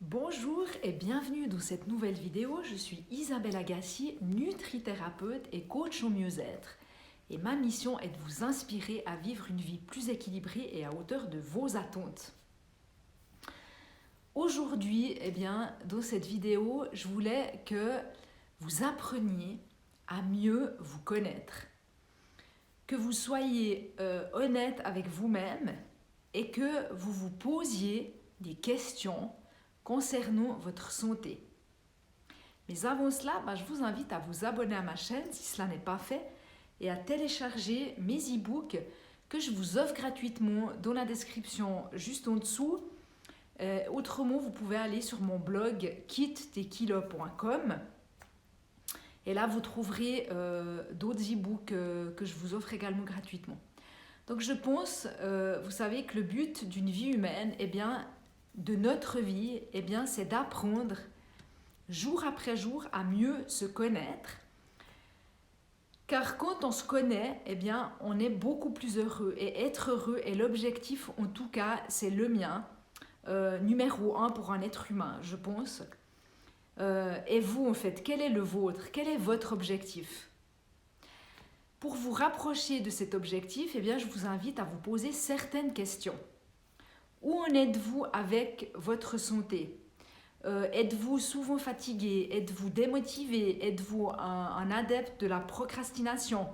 Bonjour et bienvenue dans cette nouvelle vidéo. Je suis Isabelle Agassi, nutrithérapeute et coach au mieux-être. Et ma mission est de vous inspirer à vivre une vie plus équilibrée et à hauteur de vos attentes. Aujourd'hui, dans cette vidéo, je voulais que vous appreniez à mieux vous connaître. Que vous soyez honnête avec vous-même et que vous vous posiez des questions concernant votre santé. Mais avant cela, je vous invite à vous abonner à ma chaîne si cela n'est pas fait et à télécharger mes e-books que je vous offre gratuitement dans la description juste en dessous. Autrement, vous pouvez aller sur mon blog quitte-tes-kilos.com et là vous trouverez d'autres e-books que je vous offre également gratuitement. Donc je pense, vous savez que le but d'une vie humaine, de notre vie, c'est d'apprendre jour après jour à mieux se connaître. Car quand on se connaît, on est beaucoup plus heureux. Et être heureux est l'objectif, en tout cas, c'est le mien, numéro 1 pour un être humain, je pense. Et vous, en fait, quel est le vôtre? Quel est votre objectif? Pour vous rapprocher de cet objectif, je vous invite à vous poser certaines questions. Où en êtes-vous avec votre santé? Êtes-vous souvent fatigué? Êtes-vous démotivé? Êtes-vous un adepte de la procrastination?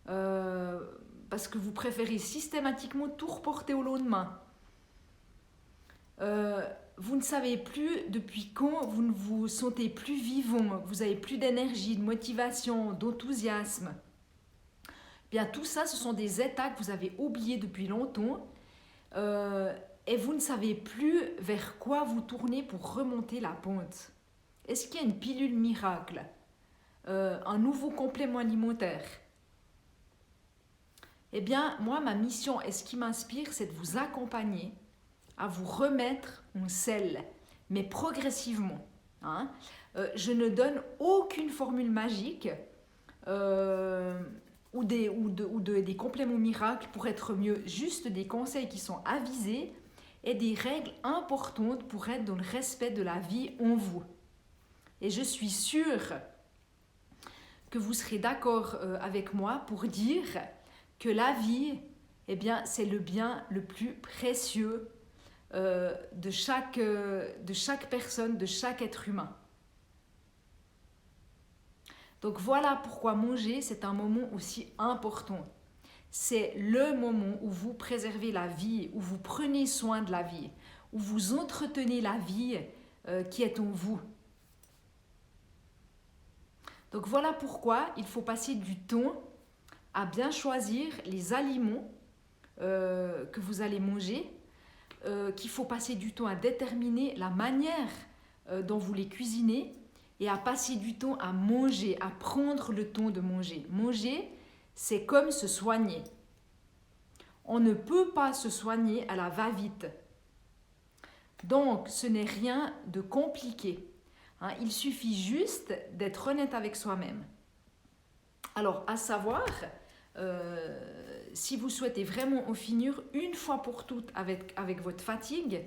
Parce que vous préférez systématiquement tout reporter au lendemain. Vous ne savez plus depuis quand vous ne vous sentez plus vivant, vous n'avez plus d'énergie, de motivation, d'enthousiasme. Tout ça, ce sont des états que vous avez oubliés depuis longtemps. Et vous ne savez plus vers quoi vous tourner pour remonter la pente. Est-ce qu'il y a une pilule miracle? Un nouveau complément alimentaire? Moi, ma mission et ce qui m'inspire, c'est de vous accompagner à vous remettre en selle, mais progressivement. Je ne donne aucune formule magique ou des compléments miracles pour être mieux, juste des conseils qui sont avisés et des règles importantes pour être dans le respect de la vie en vous. Et je suis sûre que vous serez d'accord avec moi pour dire que la vie, c'est le bien le plus précieux de chaque personne, de chaque être humain. Donc voilà pourquoi manger, c'est un moment aussi important. C'est le moment où vous préservez la vie, où vous prenez soin de la vie, où vous entretenez la vie qui est en vous. Donc voilà pourquoi il faut passer du temps à bien choisir les aliments que vous allez manger, qu'il faut passer du temps à déterminer la manière dont vous les cuisinez et à passer du temps à manger, à prendre le temps de manger. Manger, c'est comme se soigner. On ne peut pas se soigner à la va-vite. Donc, ce n'est rien de compliqué. Il suffit juste d'être honnête avec soi-même. Alors, à savoir, si vous souhaitez vraiment en finir une fois pour toutes avec votre fatigue,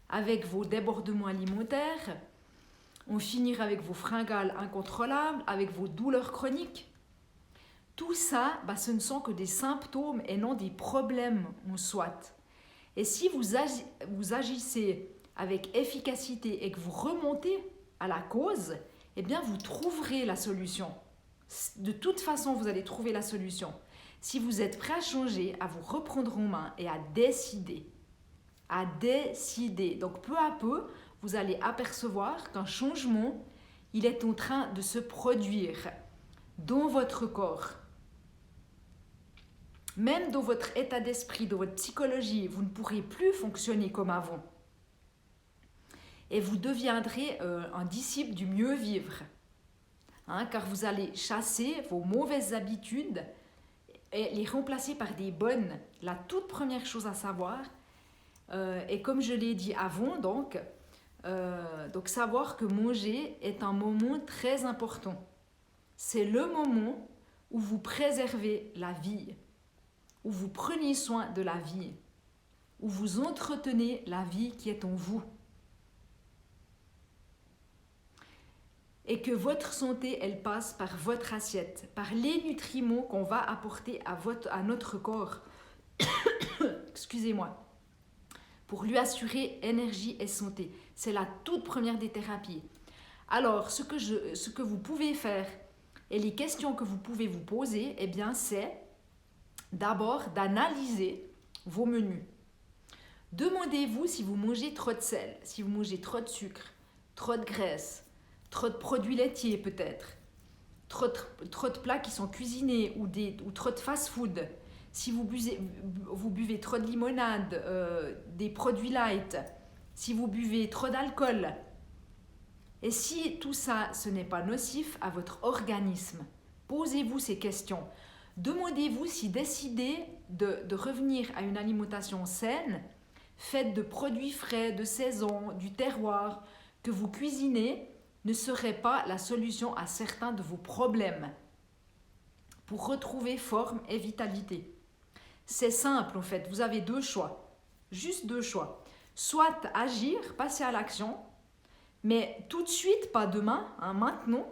avec vos débordements alimentaires, en finir avec vos fringales incontrôlables, avec vos douleurs chroniques, tout ça, ce ne sont que des symptômes et non des problèmes en soit. Et si vous agissez avec efficacité et que vous remontez à la cause, vous trouverez la solution. De toute façon, vous allez trouver la solution. Si vous êtes prêt à changer, à vous reprendre en main et à décider. À décider. Donc peu à peu, vous allez apercevoir qu'un changement, il est en train de se produire dans votre corps. Même dans votre état d'esprit, dans votre psychologie, vous ne pourrez plus fonctionner comme avant. Et vous deviendrez un disciple du mieux vivre. Car vous allez chasser vos mauvaises habitudes et les remplacer par des bonnes. La toute première chose à savoir, et comme je l'ai dit avant, donc savoir que manger est un moment très important. C'est le moment où vous préservez la vie, où vous prenez soin de la vie, où vous entretenez la vie qui est en vous. et que votre santé, elle passe par votre assiette, par les nutriments qu'on va apporter à notre corps. Excusez-moi. Pour lui assurer énergie et santé. C'est la toute première des thérapies. Alors, ce que vous pouvez faire et les questions que vous pouvez vous poser, eh bien, c'est d'abord d'analyser vos menus. Demandez-vous si vous mangez trop de sel, si vous mangez trop de sucre, trop de graisse, trop de produits laitiers peut-être, trop de plats qui sont cuisinés ou trop de fast-food, si vous buvez trop de limonade, des produits light, si vous buvez trop d'alcool. Et si tout ça, ce n'est pas nocif à votre organisme, posez-vous ces questions. Demandez-vous si décider de revenir à une alimentation saine, faite de produits frais, de saison, du terroir, que vous cuisinez, ne serait pas la solution à certains de vos problèmes pour retrouver forme et vitalité. C'est simple en fait, vous avez deux choix, juste deux choix. Soit agir, passer à l'action, mais tout de suite, pas demain, maintenant,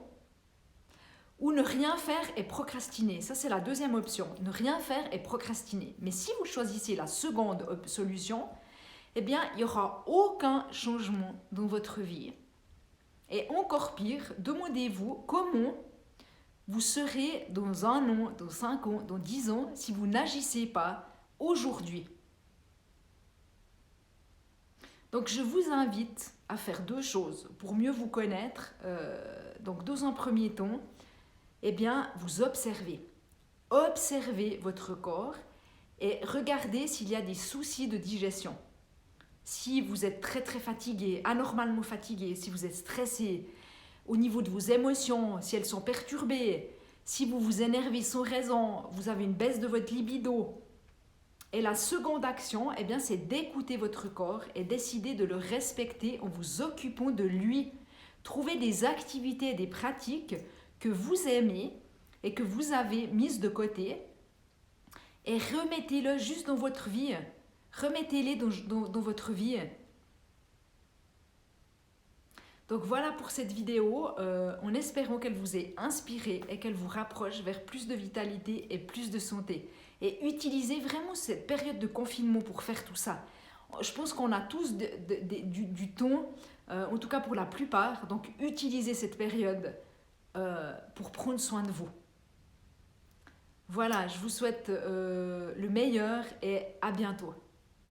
ou ne rien faire et procrastiner. Ça, c'est la deuxième option, ne rien faire et procrastiner. Mais si vous choisissez la seconde solution, eh bien, il n'y aura aucun changement dans votre vie. Et encore pire, demandez-vous comment vous serez dans 1 an, dans 5 ans, dans 10 ans, si vous n'agissez pas aujourd'hui. Donc, je vous invite à faire deux choses pour mieux vous connaître. Donc, dans un premier temps, eh bien, vous observez. Observez votre corps et regardez s'il y a des soucis de digestion. Si vous êtes très très fatigué, anormalement fatigué, si vous êtes stressé, au niveau de vos émotions, si elles sont perturbées, si vous vous énervez sans raison, vous avez une baisse de votre libido. Et la seconde action, eh bien, c'est d'écouter votre corps et décider de le respecter en vous occupant de lui. Trouvez des activités et des pratiques que vous aimez et que vous avez mises de côté et remettez-le juste dans votre vie. Remettez-les dans votre vie. Donc voilà pour cette vidéo, en espérant qu'elle vous ait inspiré et qu'elle vous rapproche vers plus de vitalité et plus de santé. Et utilisez vraiment cette période de confinement pour faire tout ça. Je pense qu'on a tous du temps, en tout cas pour la plupart, donc utilisez cette période pour prendre soin de vous. Voilà, je vous souhaite le meilleur et à bientôt.